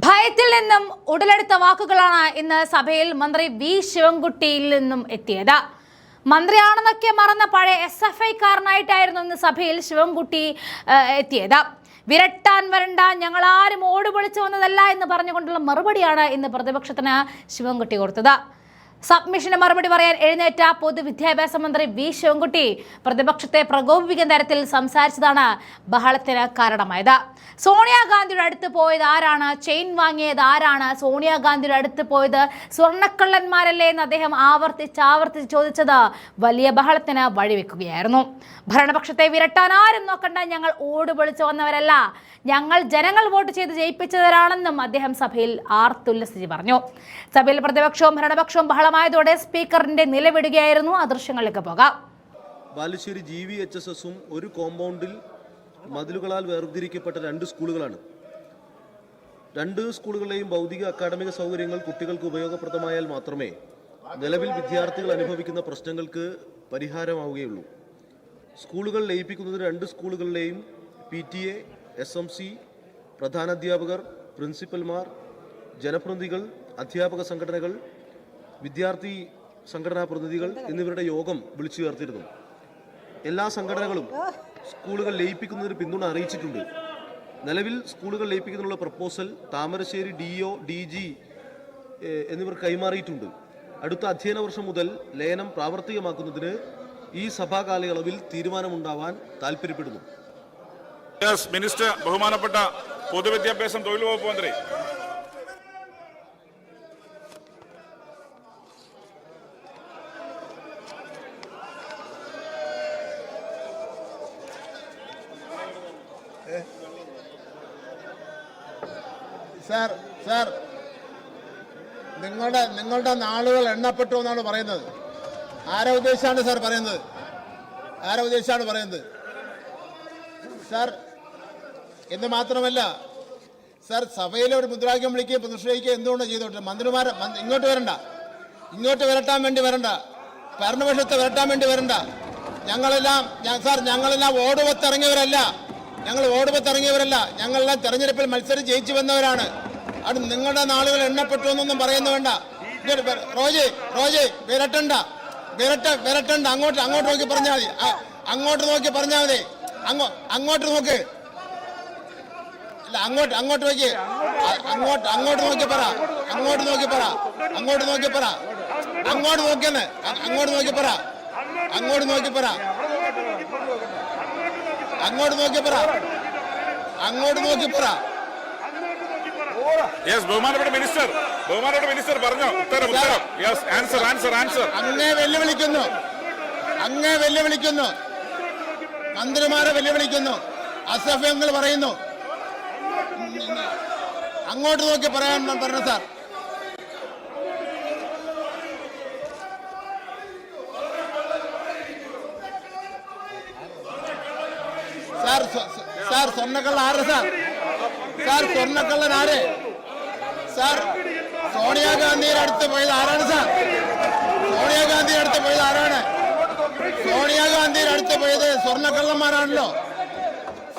ഭയത്തിൽ നിന്നും ഉടലെടുത്ത വാക്കുകളാണ് ഇന്ന് സഭയിൽ മന്ത്രി വി ശിവൻകുട്ടിയിൽ നിന്നും എത്തിയത്. മന്ത്രിയാണെന്നൊക്കെ മറന്ന പഴയ SFI-കാരനായിട്ടായിരുന്നു ഇന്ന് സഭയിൽ ശിവൻകുട്ടി എത്തിയത്. വിരട്ടാൻ വരണ്ട, ഞങ്ങൾ ആരും ഓടുപൊളിച്ചു വന്നതല്ല എന്ന് പറഞ്ഞുകൊണ്ടുള്ള മറുപടിയാണ് ഇന്ന് പ്രതിപക്ഷത്തിന് ശിവൻകുട്ടി കൊടുത്തത്. സബ്മിഷന് മറുപടി പറയാൻ എഴുന്നേറ്റ പൊതുവിദ്യാഭ്യാസ മന്ത്രി വി ശിവൻകുട്ടി പ്രതിപക്ഷത്തെ പ്രകോപിപ്പിക്കുന്ന തരത്തിൽ സംസാരിച്ചതാണ് ബഹളത്തിന് കാരണമായത്. സോണിയാഗാന്ധിയുടെ അടുത്ത് പോയത് ആരാണ്? ചെയിൻ വാങ്ങിയത് ആരാണ്? സോണിയാഗാന്ധിയുടെ അടുത്ത് പോയത് സ്വർണ്ണക്കള്ളന്മാരല്ലേ എന്ന് അദ്ദേഹം ആവർത്തിച്ച് ചോദിച്ചത് വലിയ ബഹളത്തിന് വഴിവെക്കുകയായിരുന്നു. ഭരണപക്ഷത്തെ വിരട്ടാൻ ആരും നോക്കണ്ട, ഞങ്ങൾ ഓടുപൊളിച്ചു വന്നവരല്ല, ഞങ്ങൾ ജനങ്ങൾ വോട്ട് ചെയ്ത് ജയിപ്പിച്ചവരാണെന്നും അദ്ദേഹം സഭയിൽ ആർത്തുല്ലസിച്ച് പറഞ്ഞു. സഭയിൽ പ്രതിപക്ഷവും ഭരണപക്ഷവും ബഹളമായതോടെ സ്പീക്കറിന്റെ നിലവിടുകയായിരുന്നു. ആ ദൃശ്യങ്ങളിലേക്ക് പോകാം. ബാലുശ്ശേരി GVHSS-ഉം ഒരു കോമ്പൗണ്ടിൽ മതിലുകളാൽ വേർതിരിക്കപ്പെട്ട രണ്ട് സ്കൂളുകളാണ്. രണ്ട് സ്കൂളുകളിലെയും ഭൗതിക അക്കാഡമിക സൗകര്യങ്ങൾ കുട്ടികൾക്ക് ഉപയോഗപ്രദമായാൽ മാത്രമേ നിലവിൽ വിദ്യാർത്ഥികൾ അനുഭവിക്കുന്ന പ്രശ്നങ്ങൾക്ക് പരിഹാരമാവുകയുള്ളൂ. സ്കൂളുകൾ ലയിപ്പിക്കുന്നതിന് രണ്ട് സ്കൂളുകളിലെയും PTA, SMC, പ്രധാനാധ്യാപകർ, പ്രിൻസിപ്പൽമാർ, ജനപ്രതിനിധികൾ, അധ്യാപക സംഘടനകൾ, വിദ്യാർത്ഥി സംഘടനാ പ്രതിനിധികൾ എന്നിവരുടെ യോഗം വിളിച്ചു ചേർത്തിരുന്നു. എല്ലാ സംഘടനകളും സ്കൂളുകൾ ലയിപ്പിക്കുന്നതിന് പിന്തുണ അറിയിച്ചിട്ടുണ്ട്. നിലവിൽ സ്കൂളുകൾ ലയിപ്പിക്കുന്നതിനുള്ള പ്രപ്പോസൽ താമരശ്ശേരി DO, DG എന്നിവർ കൈമാറിയിട്ടുണ്ട്. അടുത്ത അധ്യയന വർഷം മുതൽ ലയനം പ്രാവർത്തികമാക്കുന്നതിന് ഈ സഭാ കാലയളവിൽ തീരുമാനമുണ്ടാവാൻ താൽപ്പര്യപ്പെടുന്നു. മിനിസ്റ്റർ, ബഹുമാനപ്പെട്ട പൊതുവിദ്യാഭ്യാസം തൊഴിൽ വകുപ്പ് മന്ത്രി. സാർ നിങ്ങളുടെ നാളുകൾ എണ്ണപ്പെട്ടു എന്നാണ് പറയുന്നത്. ആരെ ഉദ്ദേശിച്ചാണ് സാർ പറയുന്നത്? ആരെ ഉദ്ദേശിച്ചാണ് പറയുന്നത് സാർ? എന്ന് മാത്രമല്ല സാർ, സഭയിലെ ഒരു മുദ്രാവാക്യം വിളിക്കുകയും പ്രതിഷേധിക്കുകയും എന്തുകൊണ്ട് ചെയ്തോട്ടെ? മന്ത്രിമാരെ ഇങ്ങോട്ട് വരണ്ട, ഇങ്ങോട്ട് വരട്ടാൻ വേണ്ടി വരണ്ട, ഭരണപക്ഷത്തെ വരട്ടാൻ വേണ്ടി വരണ്ട. ഞങ്ങളെല്ലാം ഓടുപത്തിറങ്ങിയവരല്ല, ഞങ്ങളെല്ലാം തെരഞ്ഞെടുപ്പിൽ മത്സരം ജയിച്ചു വന്നവരാണ്. അത് നിങ്ങളുടെ നാളുകൾ എണ്ണപ്പെട്ടു എന്നൊന്നും പറയുന്ന വേണ്ട. റോജി വിരട്ടണ്ട, അങ്ങോട്ട് നോക്കി പറഞ്ഞാൽ മതി, അങ്ങോട്ട് നോക്കി പറഞ്ഞാൽ മതി. അങ്ങോട്ട് നോക്ക്, അല്ല അങ്ങോട്ട് നോക്കി, അങ്ങോട്ട് നോക്കി പറ, അങ്ങോട്ട് നോക്കിയെന്ന്, അങ്ങോട്ട് നോക്കി പറ, അങ്ങോട്ട് നോക്കി പറ. ബഹുമാനപ്പെട്ട മിനിസ്റ്റർ പറഞ്ഞു. ഉത്തരം. ആൻസർ. അങ്ങേ വെല്ലുവിളിക്കുന്നു, മന്ത്രിമാരെ വെല്ലുവിളിക്കുന്നു, അസഭ്യങ്ങൾ പറയുന്നു. അങ്ങോട്ട് നോക്കി പറയാൻ പറഞ്ഞു സാർ. സ്വർണ്ണക്കള്ളൻ ആര് സാർ? സ്വർണ്ണക്കള്ളൻ ആര് സാർ? സോണിയാഗാന്ധിയുടെ അടുത്ത് പോയത് ആരാണ് സാർ? സോണിയാഗാന്ധിയുടെ അടുത്ത് പോയത് സ്വർണ്ണക്കള്ളന്മാരാണല്ലോ.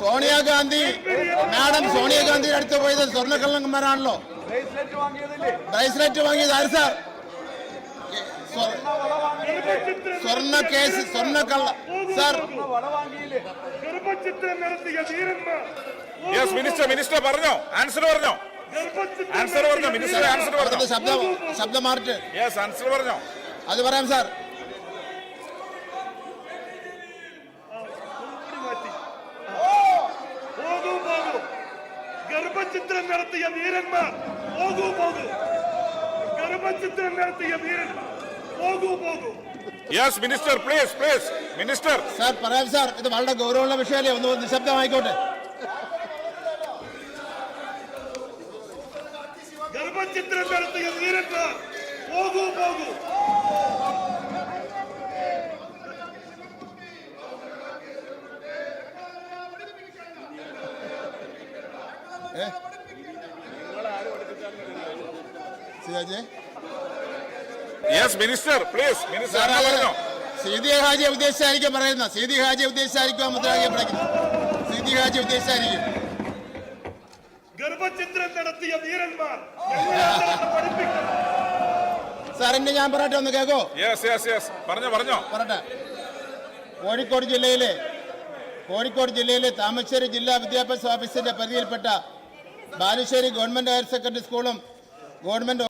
സോണിയാഗാന്ധിയുടെ അടുത്ത് പോയത് സ്വർണ്ണക്കള്ളന്മാരാണല്ലോ. ബ്രേസ്ലെറ്റ് വാങ്ങിയത് ആര് സാർ? സ്വർണ്ണക്കള്ള സാർ. മിനിസ്റ്റർ പറഞ്ഞോ, ആൻസർ പറഞ്ഞോ. മിനിസ്റ്റർ ആൻസർ പറഞ്ഞോ. ശബ്ദം മാറിട്ട് ആൻസർ പറഞ്ഞോ. അത് പറയാം സാർ. ഗർഭചിത്രം നടത്തിയ വീരന്മാർ പോകൂ. Yes minister, please minister. Sir പറയാം സാർ, ഇത് വളരെ ഗൗരവമുള്ള വിഷയമല്ലേ, ഒന്ന് നിശബ്ദമായിക്കോട്ടെ. ഗർഭചിത്രം നടത്തിയ വീരന്മാർ പോകൂ. Yes minister, please. മിനിസ്റ്റർ പറഞ്ഞോ. സീതി ഹാജിയെ ഉദ്ദേശിച്ചായിരിക്കും പറയുന്നത്. സീതി ഹാജിയെ ഉദ്ദേശിച്ചായിരിക്കും മുദ്രാവാക്യം വിളിക്കുന്നത്. സീതി ഹാജിയെ ഉദ്ദേശിച്ചായിരിക്കും. ഗർഭഛിദ്രം നടത്തിയ വീരന്മാർ എങ്ങനെയാണ് പഠിപ്പിക്കണം? സാറിന്റെ ഞാൻ പറയട്ടെ, ഒന്ന് കേൾക്കോ? യെസ് യെസ് യെസ്, പറഞ്ഞോ പറഞ്ഞോ. പറട്ടെ. കോഴിക്കോട് ജില്ലയിലെ താമരശ്ശേരി ജില്ലാ വിദ്യാഭ്യാസ ഓഫീസിന്റെ പരിധിയിൽപ്പെട്ട ബാലുശ്ശേരി ഗവൺമെന്റ് ഹയർ സെക്കൻഡറി സ്കൂളും ഗവൺമെന്റ്